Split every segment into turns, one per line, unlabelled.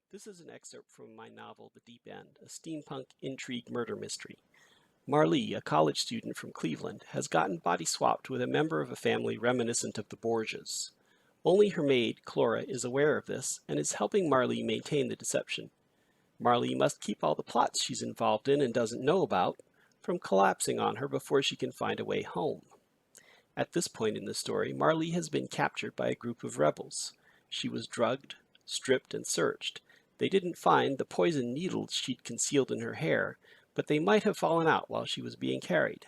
This is an excerpt from my novel, The Deep End, a steampunk intrigue murder mystery. Marlee, a college student from Cleveland, has gotten body swapped with a member of a family reminiscent of the Borgias. Only her maid, Clora, is aware of this and is helping Marlee maintain the deception. Marlee must keep all the plots she's involved in and doesn't know about from collapsing on her before she can find a way home. At this point in the story, Marlee has been captured by a group of rebels. She was drugged, stripped, and searched. They didn't find the poison needles she'd concealed in her hair, but they might have fallen out while she was being carried.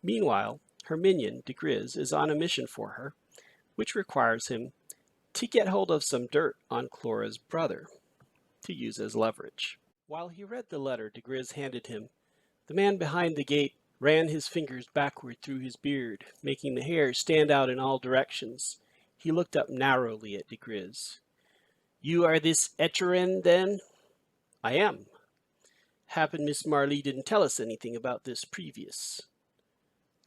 Meanwhile, her minion, DeGriz, is on a mission for her, which requires him to get hold of some dirt on Clora's brother to use as leverage. While he read the letter DeGriz handed him, the man behind the gate ran his fingers backward through his beard, making the hair stand out in all directions. He looked up narrowly at DeGriz. "You are this Echerin, then?" "I am." "Happen Miss Marlee didn't tell us anything about this previous."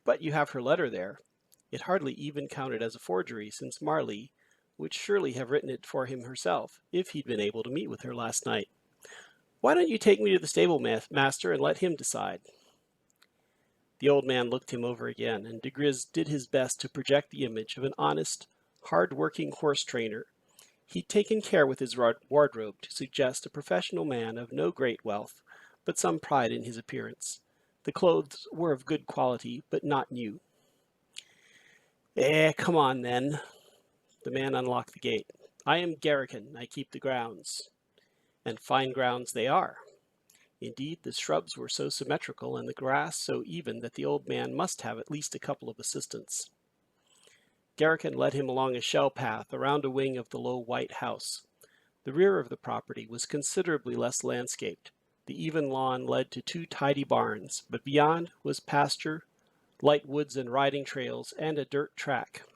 "But you have her letter there." It hardly even counted as a forgery, since Marlee would surely have written it for him herself, if he'd been able to meet with her last night. "Why don't you take me to the stable master and let him decide?" The old man looked him over again, and DeGriz did his best to project the image of an honest, hard-working horse trainer. He'd taken care with his wardrobe to suggest a professional man of no great wealth, but some pride in his appearance. The clothes were of good quality, but not new. Come on then." The man unlocked the gate. "I am Garrican. I keep the grounds." And fine grounds they are. Indeed, the shrubs were so symmetrical and the grass so even that the old man must have at least a couple of assistants. Garrican led him along a shell path around a wing of the low white house. The rear of the property was considerably less landscaped. The even lawn led to two tidy barns, but beyond was pasture, light woods and riding trails, and a dirt track.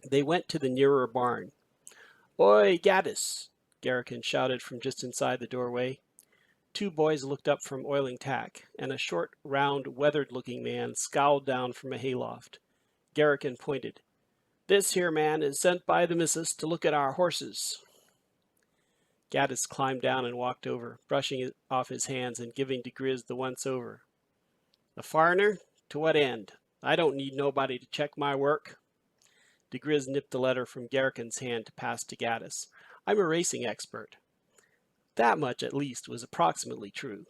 They went to the nearer barn. "Oi, Gaddis!" Garrican shouted from just inside the doorway. Two boys looked up from oiling tack, and a short, round, weathered-looking man scowled down from a hayloft. Garrican pointed. "This here man is sent by the missus to look at our horses." Gaddis climbed down and walked over, brushing it off his hands and giving DeGriz the once-over. "A foreigner? To what end? I don't need nobody to check my work." DeGriz nipped the letter from Garrican's hand to pass to Gaddis. "I'm a racing expert." That much, at least, was approximately true.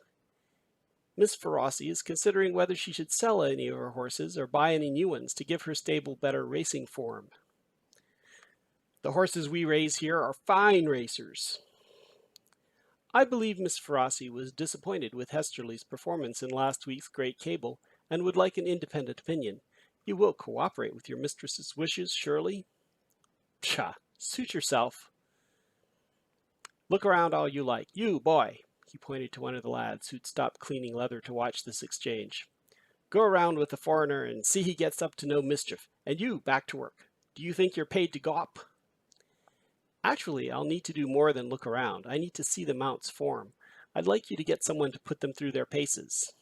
"Miss Ferocci is considering whether she should sell any of her horses or buy any new ones to give her stable better racing form." "The horses we raise here are fine racers." "I believe Miss Ferocci was disappointed with Hesterly's performance in last week's Great Cable and would like an independent opinion. You will cooperate with your mistress's wishes, surely?" "Pshaw, suit yourself. Look around all you like. You, boy," he pointed to one of the lads who'd stopped cleaning leather to watch this exchange. "Go around with the foreigner and see he gets up to no mischief. And you, back to work. Do you think you're paid to gawp?" "Actually, I'll need to do more than look around. I need to see the mounts form. I'd like you to get someone to put them through their paces."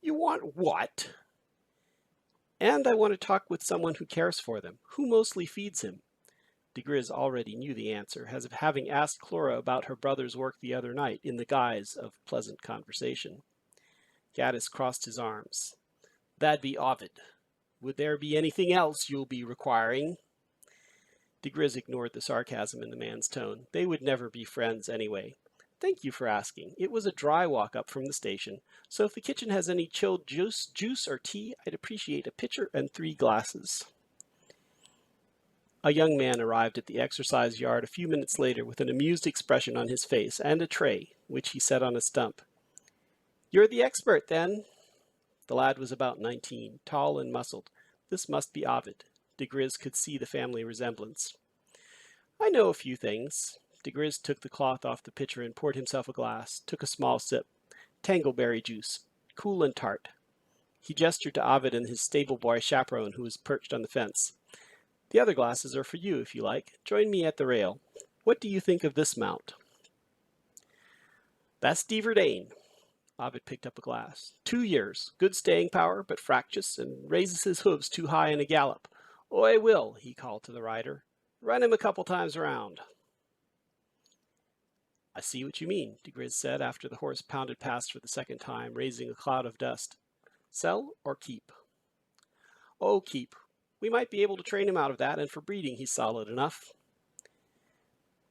"You want what?" "And I want to talk with someone who cares for them, who mostly feeds him." DeGriz already knew the answer, as if having asked Clora about her brother's work the other night in the guise of pleasant conversation. Gaddis crossed his arms. "That'd be Ovid. Would there be anything else you'll be requiring?" DeGriz ignored the sarcasm in the man's tone. They would never be friends anyway. "Thank you for asking. It was a dry walk up from the station, so if the kitchen has any chilled juice or tea, I'd appreciate a pitcher and 3 glasses. A young man arrived at the exercise yard a few minutes later with an amused expression on his face and a tray, which he set on a stump. "You're the expert, then?" The lad was about 19, tall and muscled. This must be Ovid. DeGriz could see the family resemblance. "I know a few things." DeGriz took the cloth off the pitcher and poured himself a glass, took a small sip. "Tangleberry juice, cool and tart." He gestured to Ovid and his stable boy chaperone, who was perched on the fence. "The other glasses are for you, if you like. Join me at the rail. What do you think of this mount?" "That's Deaver Dane." Ovid picked up a glass. 2 years. Good staying power, but fractious, and raises his hooves too high in a gallop. "Oi, Will," he called to the rider. "Run him a couple times around." I see what you mean, de Gris said after the horse pounded past for the second time, raising a cloud of dust. Sell or keep? Oh, keep. We might be able to train him out of that, and for breeding he's solid enough.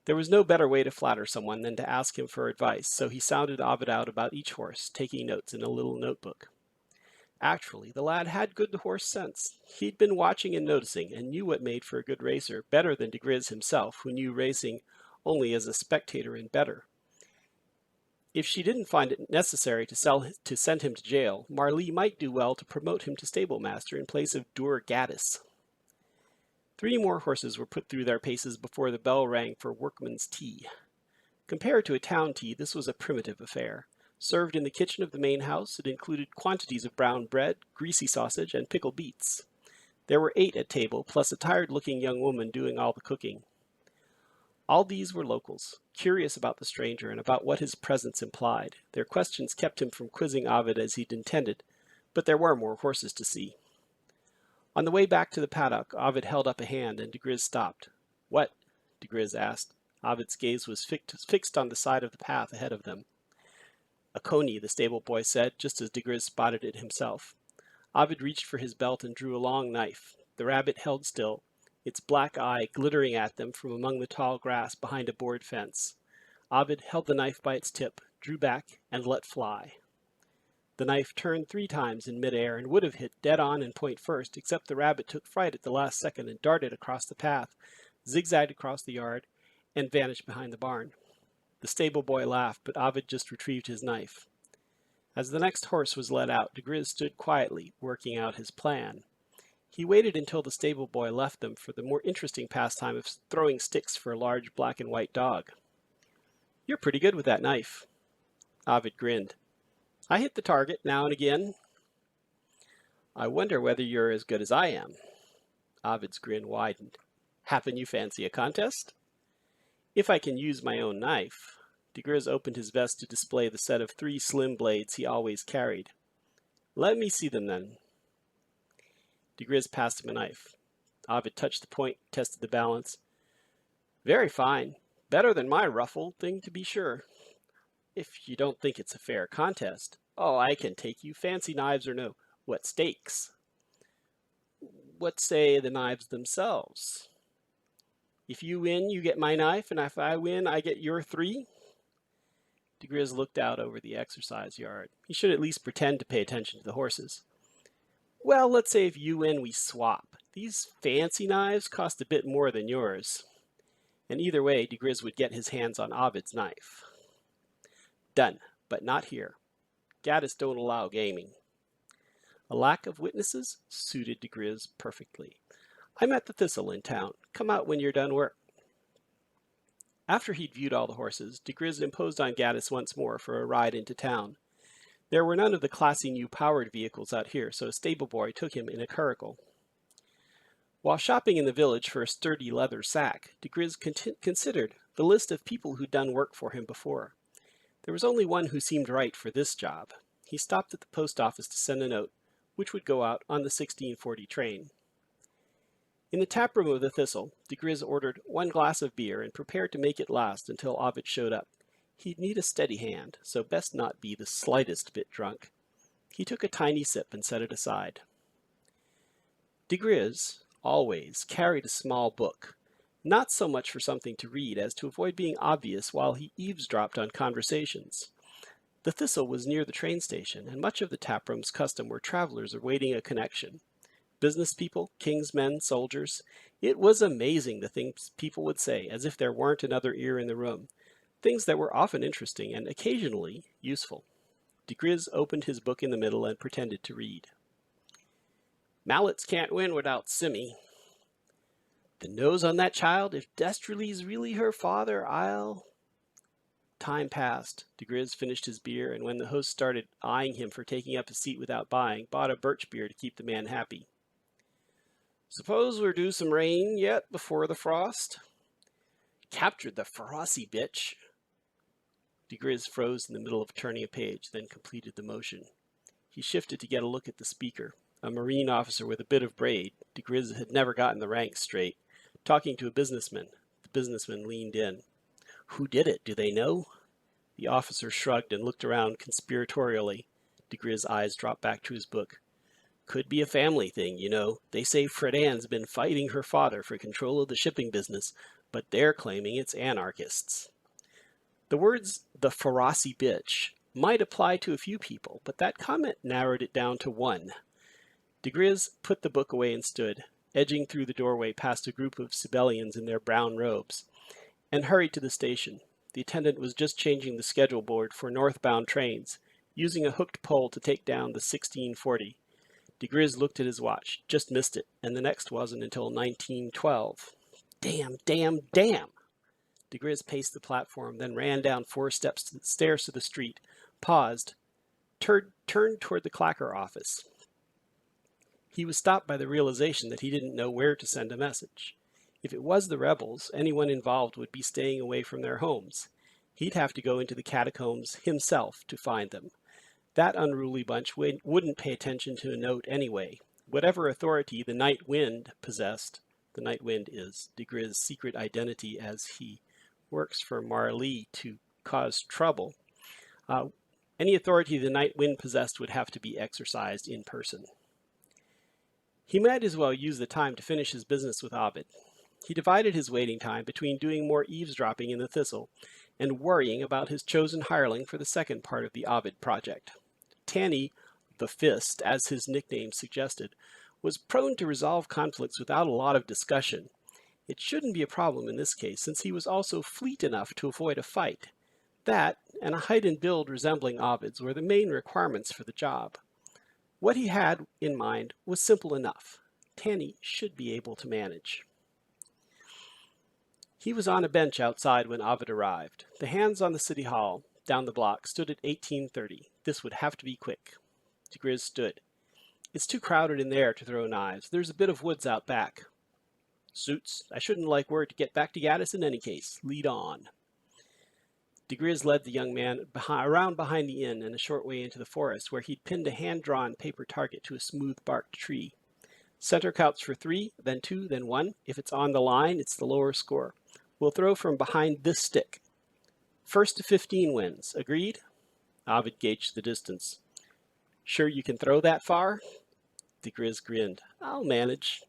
There was no better way to flatter someone than to ask him for advice, so he sounded Ovid out about each horse, taking notes in a little notebook. Actually, the lad had good horse sense. He'd been watching and noticing, and knew what made for a good racer, better than de Gris himself, who knew racing only as a spectator and better. If she didn't find it necessary to send him to jail, Marlee might do well to promote him to stablemaster in place of Dur Gaddis. 3 more horses were put through their paces before the bell rang for workman's tea. Compared to a town tea, this was a primitive affair. Served in the kitchen of the main house, it included quantities of brown bread, greasy sausage, and pickled beets. There were 8 at table, plus a tired-looking young woman doing all the cooking. All these were locals, curious about the stranger and about what his presence implied. Their questions kept him from quizzing Ovid as he'd intended, but there were more horses to see. On the way back to the paddock, Ovid held up a hand, and de Gris stopped. "What?" de Gris asked. Ovid's gaze was fixed on the side of the path ahead of them. "A coney," the stable boy said, just as de Gris spotted it himself. Ovid reached for his belt and drew a long knife. The rabbit held still, its black eye glittering at them from among the tall grass behind a board fence. Ovid held the knife by its tip, drew back, and let fly. The knife turned 3 times in midair and would have hit dead on and point first, except the rabbit took fright at the last second and darted across the path, zigzagged across the yard, and vanished behind the barn. The stable boy laughed, but Ovid just retrieved his knife. As the next horse was led out, de Gris stood quietly, working out his plan. He waited until the stable boy left them for the more interesting pastime of throwing sticks for a large black and white dog. "You're pretty good with that knife." Ovid grinned. "I hit the target now and again." "I wonder whether you're as good as I am." Ovid's grin widened. "Happen you fancy a contest?" "If I can use my own knife." De Gris opened his vest to display the set of 3 slim blades he always carried. "Let me see them then." De Gris passed him a knife. Ovid touched the point, tested the balance. "Very fine. Better than my rough old thing, to be sure. If you don't think it's a fair contest." "Oh, I can take you, fancy knives or no. What stakes?" "What say the knives themselves?" "If you win, you get my knife, and if I win, I get your 3? De Gris looked out over the exercise yard. He should at least pretend to pay attention to the horses. "Well, let's say if you win, we swap. These fancy knives cost a bit more than yours." And either way, de Gris would get his hands on Ovid's knife. "Done, but not here. Gaddis don't allow gaming." A lack of witnesses suited de Gris perfectly. "I'm at the Thistle in town. Come out when you're done work." After he'd viewed all the horses, de Gris imposed on Gaddis once more for a ride into town. There were none of the classy new powered vehicles out here, so a stable boy took him in a curricle. While shopping in the village for a sturdy leather sack, de Gris considered the list of people who'd done work for him before. There was only one who seemed right for this job. He stopped at the post office to send a note, which would go out on the 1640 train. In the tap room of the Thistle, de Gris ordered 1 glass of beer and prepared to make it last until Ovid showed up. He'd need a steady hand, so best not be the slightest bit drunk. He took a tiny sip and set it aside. De Gris always carried a small book, not so much for something to read as to avoid being obvious while he eavesdropped on conversations. The Thistle was near the train station, and much of the taproom's custom were travelers awaiting a connection. Business people, king's men, soldiers. It was amazing the things people would say, as if there weren't another ear in the room. Things that were often interesting and occasionally useful. De Gris opened his book in the middle and pretended to read. "Mallets can't win without Simmy. The nose on that child, if Destrely's really her father, I'll..." Time passed. De Gris finished his beer, and when the host started eyeing him for taking up a seat without buying, bought a birch beer to keep the man happy. "Suppose we're due some rain yet before the frost?" "Captured the frosty bitch." De Gris froze in the middle of turning a page, then completed the motion. He shifted to get a look at the speaker, a Marine officer with a bit of braid. De Gris had never gotten the ranks straight, talking to a businessman. The businessman leaned in. Who did it? Do they know? The officer shrugged and looked around conspiratorially. DeGriz's eyes dropped back to his book. Could be a family thing, you know. They say Fredan's been fighting her father for control of the shipping business, but they're claiming it's anarchists. The words, the Farasi bitch, might apply to a few people, but that comment narrowed it down to one. DeGriz put the book away and stood, edging through the doorway past a group of civilians in their brown robes, and hurried to the station. The attendant was just changing the schedule board for northbound trains, using a hooked pole to take down the 1640. DeGriz looked at his watch, just missed it, and the next wasn't until 1912. Damn, damn, damn! DeGriz paced the platform, then ran down 4 stairs to the street, paused, turned toward the clacker office. He was stopped by the realization that he didn't know where to send a message. If it was the rebels, anyone involved would be staying away from their homes. He'd have to go into the catacombs himself to find them. That unruly bunch wouldn't pay attention to a note anyway. Whatever authority the Night Wind possessed, the Night Wind is DeGriz's secret identity as he works for Marley to cause trouble. Any authority the Night Wind possessed would have to be exercised in person. He might as well use the time to finish his business with Ovid. He divided his waiting time between doing more eavesdropping in the Thistle and worrying about his chosen hireling for the second part of the Ovid project. Tanny, the Fist, as his nickname suggested, was prone to resolve conflicts without a lot of discussion. It shouldn't be a problem in this case, since he was also fleet enough to avoid a fight. That, and a height and build resembling Ovid's, were the main requirements for the job. What he had in mind was simple enough. Tanny should be able to manage. He was on a bench outside when Ovid arrived. The hands on the city hall, down the block, stood at 1830. This would have to be quick. DeGriz stood. It's too crowded in there to throw knives. There's a bit of woods out back. Suits. I shouldn't like word to get back to Gaddis in any case. Lead on. DeGriz led the young man around behind the inn and a short way into the forest, where he'd pinned a hand-drawn paper target to a smooth-barked tree. Center counts for 3, then 2, then 1. If it's on the line, it's the lower score. We'll throw from behind this stick. First to 15 wins. Agreed? Ovid gauged the distance. Sure you can throw that far? DeGriz grinned. I'll manage.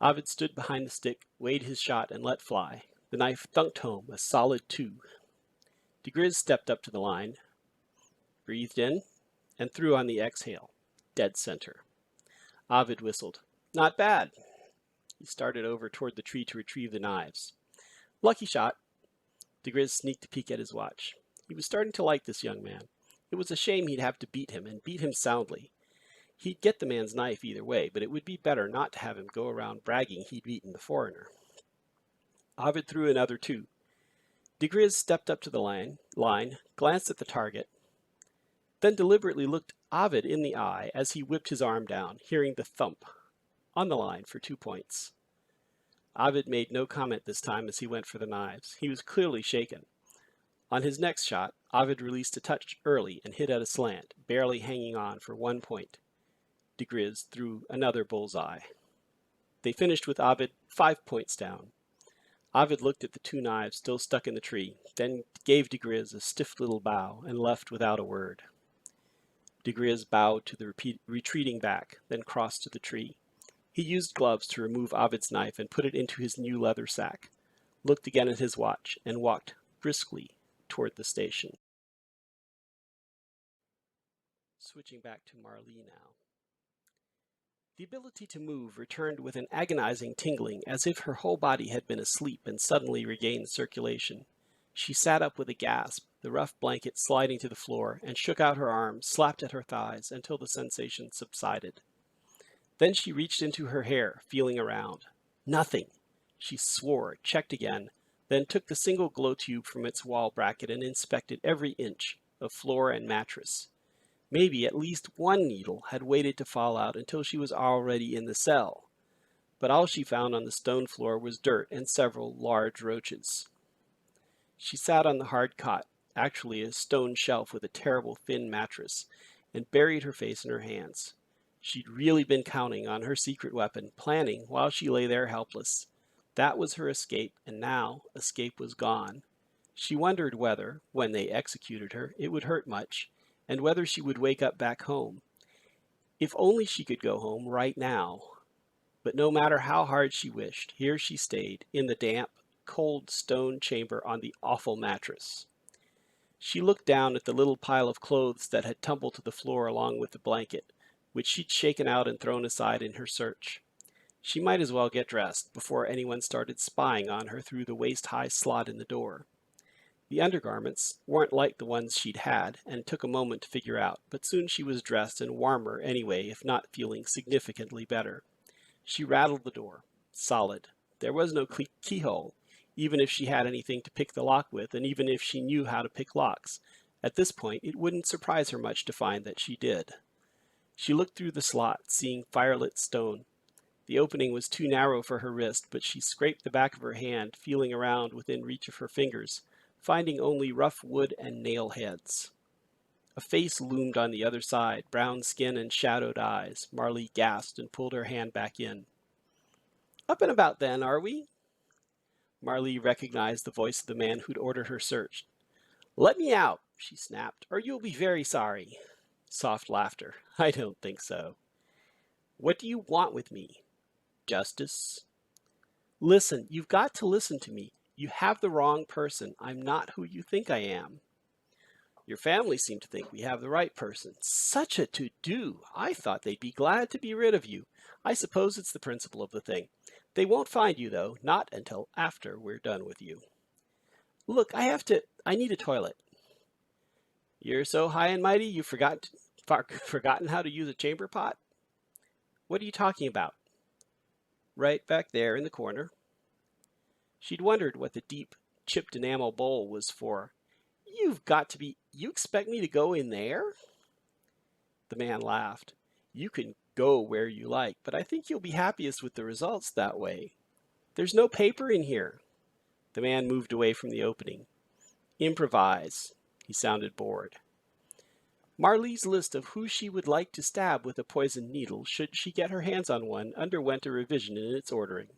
Ovid stood behind the stick, weighed his shot, and let fly. The knife thunked home, a solid 2. DeGriz stepped up to the line, breathed in, and threw on the exhale. Dead center. Ovid whistled. Not bad. He started over toward the tree to retrieve the knives. Lucky shot. DeGriz sneaked a peek at his watch. He was starting to like this young man. It was a shame he'd have to beat him, and beat him soundly. He'd get the man's knife either way, but it would be better not to have him go around bragging he'd beaten the foreigner. Ovid threw another 2. DeGriz stepped up to the line, glanced at the target, then deliberately looked Ovid in the eye as he whipped his arm down, hearing the thump. On the line for 2 points. Ovid made no comment this time as he went for the knives. He was clearly shaken. On his next shot, Ovid released a touch early and hit at a slant, barely hanging on for 1 point. DeGriz threw another bullseye. They finished with Ovid 5 points down. Ovid looked at the 2 knives still stuck in the tree, then gave DeGriz a stiff little bow and left without a word. DeGriz bowed to the retreating back, then crossed to the tree. He used gloves to remove Ovid's knife and put it into his new leather sack, looked again at his watch, and walked briskly toward the station. Switching back to Marley now. The ability to move returned with an agonizing tingling, as if her whole body had been asleep and suddenly regained circulation. She sat up with a gasp, the rough blanket sliding to the floor, and shook out her arms, slapped at her thighs until the sensation subsided. Then she reached into her hair, feeling around. Nothing. She swore, checked again, then took the single glow tube from its wall bracket and inspected every inch of floor and mattress. Maybe at least one needle had waited to fall out until she was already in the cell. But all she found on the stone floor was dirt and several large roaches. She sat on the hard cot, actually a stone shelf with a terrible thin mattress, and buried her face in her hands. She'd really been counting on her secret weapon, planning while she lay there helpless. That was her escape, and now escape was gone. She wondered whether, when they executed her, it would hurt much, and whether she would wake up back home. If only she could go home right now. But no matter how hard she wished, here she stayed, in the damp, cold stone chamber on the awful mattress. She looked down at the little pile of clothes that had tumbled to the floor along with the blanket, which she'd shaken out and thrown aside in her search. She might as well get dressed before anyone started spying on her through the waist-high slot in the door. The undergarments weren't like the ones she'd had, and took a moment to figure out, but soon she was dressed and warmer anyway, if not feeling significantly better. She rattled the door. Solid. There was no keyhole, even if she had anything to pick the lock with, and even if she knew how to pick locks. At this point, it wouldn't surprise her much to find that she did. She looked through the slot, seeing firelit stone. The opening was too narrow for her wrist, but she scraped the back of her hand, feeling around within reach of her fingers, finding only rough wood and nail heads. A face loomed on the other side, brown skin and shadowed eyes. Marley gasped and pulled her hand back in. "Up and about then, are we?" Marley recognized the voice of the man who'd ordered her searched. "Let me out," she snapped, "or you'll be very sorry." Soft laughter. "I don't think so." "What do you want with me?" "Justice." "Listen, you've got to listen to me. You have the wrong person. I'm not who you think I am." "Your family seem to think we have the right person." "Such a to-do. I thought they'd be glad to be rid of you. I suppose it's the principle of the thing. They won't find you, though, not until after we're done with you." "Look, I need a toilet." "You're so high and mighty you've forgotten how to use a chamber pot?" "What are you talking about?" "Right back there in the corner." She'd wondered what the deep, chipped enamel bowl was for. You expect me to go in there?" The man laughed. "You can go where you like, but I think you'll be happiest with the results that way. There's no paper in here." The man moved away from the opening. "Improvise." He sounded bored. Marley's list of who she would like to stab with a poisoned needle, should she get her hands on one, underwent a revision in its ordering.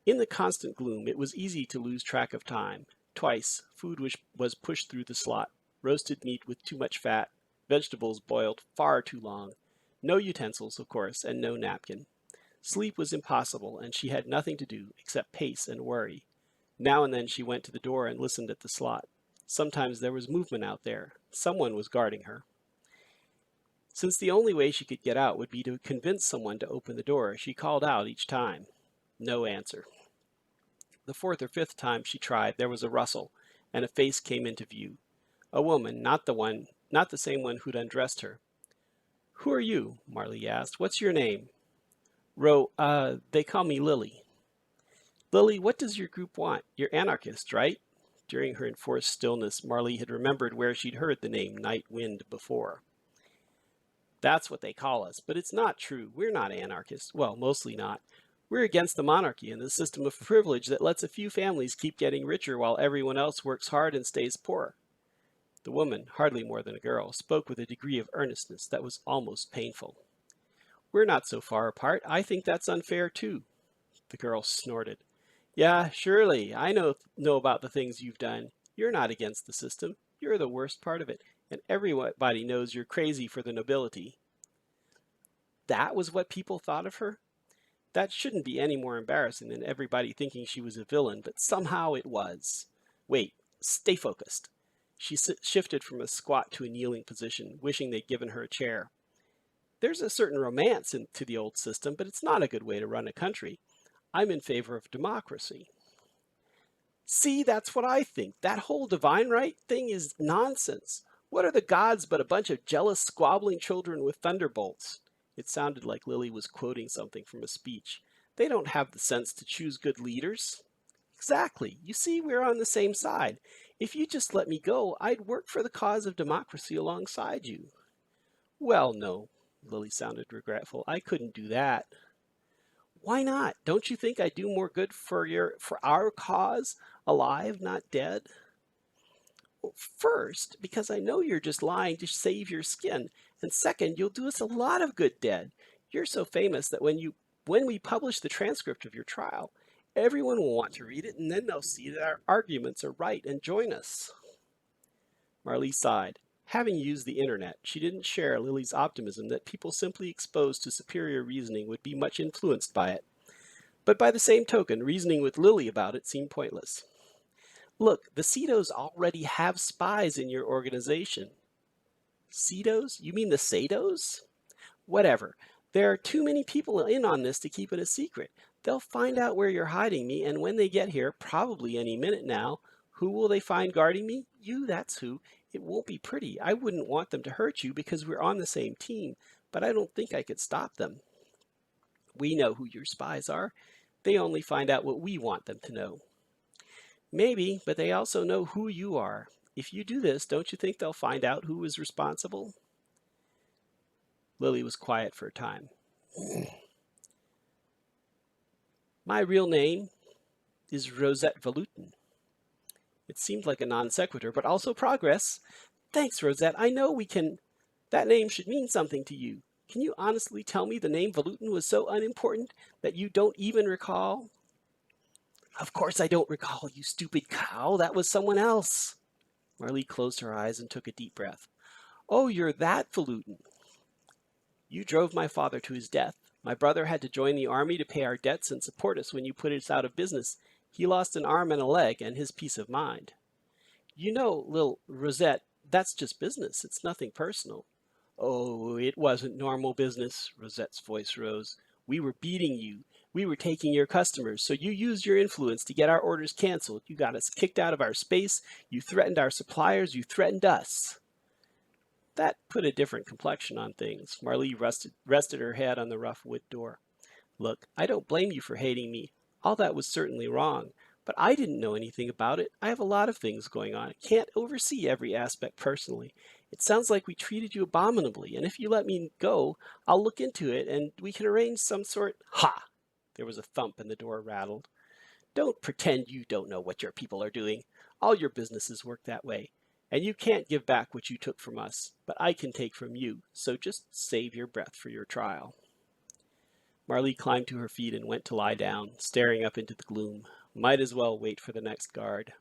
In the constant gloom, it was easy to lose track of time. Twice, food was pushed through the slot. Roasted meat with too much fat, vegetables boiled far too long. No utensils, of course, and no napkin. Sleep was impossible, and she had nothing to do except pace and worry. Now and then she went to the door and listened at the slot. Sometimes there was movement out there. Someone was guarding her. Since the only way she could get out would be to convince someone to open the door, she called out each time. No answer. The fourth or fifth time she tried, there was a rustle, and a face came into view. A woman, not the same one who'd undressed her. "Who are you?" Marley asked. "What's your name?" They call me Lily." "Lily, what does your group want? You're anarchists, right?" During her enforced stillness, Marley had remembered where she'd heard the name Night Wind before. "That's what they call us, but it's not true. We're not anarchists. Well, mostly not. We're against the monarchy and the system of privilege that lets a few families keep getting richer while everyone else works hard and stays poor." The woman, hardly more than a girl, spoke with a degree of earnestness that was almost painful. "We're not so far apart. I think that's unfair, too." The girl snorted. "Yeah, surely. I know about the things you've done. You're not against the system. You're the worst part of it, and everybody knows you're crazy for the nobility." That was what people thought of her? That shouldn't be any more embarrassing than everybody thinking she was a villain, but somehow it was. Wait, stay focused. She shifted from a squat to a kneeling position, wishing they'd given her a chair. "There's a certain romance to the old system, but it's not a good way to run a country. I'm in favor of democracy." "See, that's what I think. That whole divine right thing is nonsense. What are the gods but a bunch of jealous, squabbling children with thunderbolts?" It sounded like Lily was quoting something from a speech. "They don't have the sense to choose good leaders." "Exactly. You see, we're on the same side. If you just let me go, I'd work for the cause of democracy alongside you." "Well, no." Lily sounded regretful. "I couldn't do that." "Why not? Don't you think I'd do more good for our cause, alive, not dead?" "Well, first, because I know you're just lying to save your skin. And second, you'll do us a lot of good dead. You're so famous that when you when we publish the transcript of your trial, everyone will want to read it, and then they'll see that our arguments are right and join us. Marlee sighed. Having used the internet, she didn't share Lily's optimism that people simply exposed to superior reasoning would be much influenced by it. But by the same token, reasoning with Lily about it seemed pointless. Look, the Cedos already have spies in your organization. Cedos? You mean the Sados? Whatever. There are too many people in on this to keep it a secret. They'll find out where you're hiding me, and when they get here, probably any minute now, who will they find guarding me? You, that's who. It won't be pretty. I wouldn't want them to hurt you because we're on the same team, but I don't think I could stop them. We know who your spies are. They only find out what we want them to know. Maybe, but they also know who you are. If you do this, don't you think they'll find out who is responsible? Lily was quiet for a time. My real name is Rosette Valutin. It seemed like a non sequitur, but also progress. Thanks, Rosette. I know we can... That name should mean something to you. Can you honestly tell me the name Valutin was so unimportant that you don't even recall? Of course I don't recall, you stupid cow. That was someone else. Marlee closed her eyes and took a deep breath. Oh, you're that Valutin. You drove my father to his death. My brother had to join the army to pay our debts and support us when you put us out of business. He lost an arm and a leg and his peace of mind. You know, Lil Rosette, that's just business. It's nothing personal. Oh, it wasn't normal business. Rosette's voice rose. We were beating you. We were taking your customers, so you used your influence to get our orders canceled. You got us kicked out of our space. You threatened our suppliers. You threatened us. That put a different complexion on things. Marlee rested her head on the rough wood door. Look, I don't blame you for hating me. All that was certainly wrong, but I didn't know anything about it. I have a lot of things going on. I can't oversee every aspect personally. It sounds like we treated you abominably, and if you let me go, I'll look into it and we can arrange some sort... Ha! There was a thump and the door rattled. Don't pretend you don't know what your people are doing. All your businesses work that way. And you can't give back what you took from us, but I can take from you, so just save your breath for your trial. Marlee climbed to her feet and went to lie down, staring up into the gloom. Might as well wait for the next guard.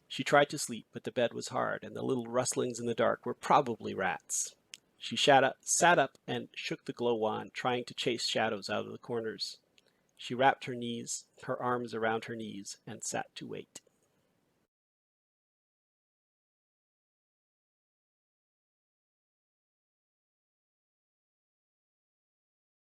She tried to sleep, but the bed was hard, and the little rustlings in the dark were probably rats. She sat up and shook the glow wand, trying to chase shadows out of the corners. She wrapped her arms around her knees, and sat to wait.